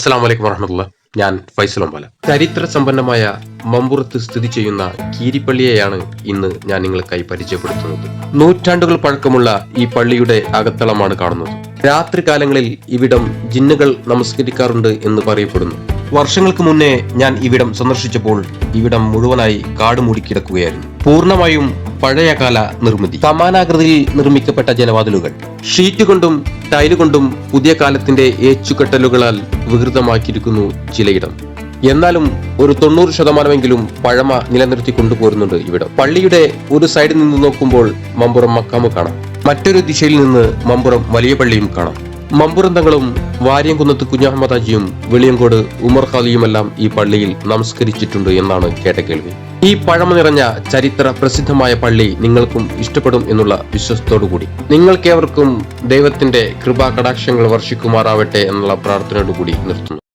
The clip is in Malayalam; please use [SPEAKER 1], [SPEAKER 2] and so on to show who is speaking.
[SPEAKER 1] അസ്സലാമു അലൈക്കും വറഹ്മത്തുള്ളാഹി. ഞാൻ ഫൈസൽ ഒമ്പാല. ചരിത്ര സമ്പന്നമായ മമ്പുറത്ത് സ്ഥിതി ചെയ്യുന്ന കീരിപ്പള്ളിയെയാണ് ഇന്ന് ഞാൻ നിങ്ങൾക്കായി പരിചയപ്പെടുത്തുന്നത്. നൂറ്റാണ്ടുകൾ പഴക്കമുള്ള ഈ പള്ളിയുടെ അകത്തളമാണ് കാണുന്നത്. രാത്രി കാലങ്ങളിൽ ഇവിടം ജിന്നുകൾ നമസ്കരിക്കാറുണ്ട് എന്ന് പറയപ്പെടുന്നു. വർഷങ്ങൾക്ക് മുന്നേ ഞാൻ ഇവിടം സന്ദർശിച്ചപ്പോൾ ഇവിടം മുഴുവനായി കാട് മൂടിക്കിടക്കുകയായിരുന്നു. പൂർണ്ണമായും പഴയകാല നിർമ്മിതി. സമാനാകൃതിയിൽ നിർമ്മിക്കപ്പെട്ട ജനവാതിലുകൾ ഷീറ്റ് കൊണ്ടും ടൈല് കൊണ്ടും പുതിയ കാലത്തിന്റെ ഏച്ചുകെട്ടലുകളാൽ വികൃതമാക്കിയിരിക്കുന്നു ചിലയിടം. എന്നാലും ഒരു 90% പഴമ നിലനിർത്തി കൊണ്ടുപോരുന്നുണ്ട് ഇവിടം. പള്ളിയുടെ ഒരു സൈഡിൽ നിന്ന് നോക്കുമ്പോൾ മമ്പുറം മക്കാമ് കാണാം. മറ്റൊരു ദിശയിൽ നിന്ന് മമ്പുറം വലിയ പള്ളിയും കാണാം. മമ്പുറം തങ്ങളും വാര്യംകുന്നത്ത് കുഞ്ഞഹമ്മദാജിയും വെളിയങ്കോട് ഉമർ ഖാലിയുമെല്ലാം ഈ പള്ളിയിൽ നമസ്കരിച്ചിട്ടുണ്ട് എന്നാണ് കേട്ട കേൾവി. ഈ പഴമ നിറഞ്ഞ ചരിത്ര പ്രസിദ്ധമായ പള്ളി നിങ്ങൾക്കും ഇഷ്ടപ്പെടും എന്നുള്ള വിശ്വാസത്തോടുകൂടി നിങ്ങൾക്കേവർക്കും ദൈവത്തിന്റെ കൃപാകടാക്ഷങ്ങൾ വർഷിക്കുമാറാവട്ടെ എന്നുള്ള പ്രാർത്ഥനയോടുകൂടി നിർത്തുന്നു.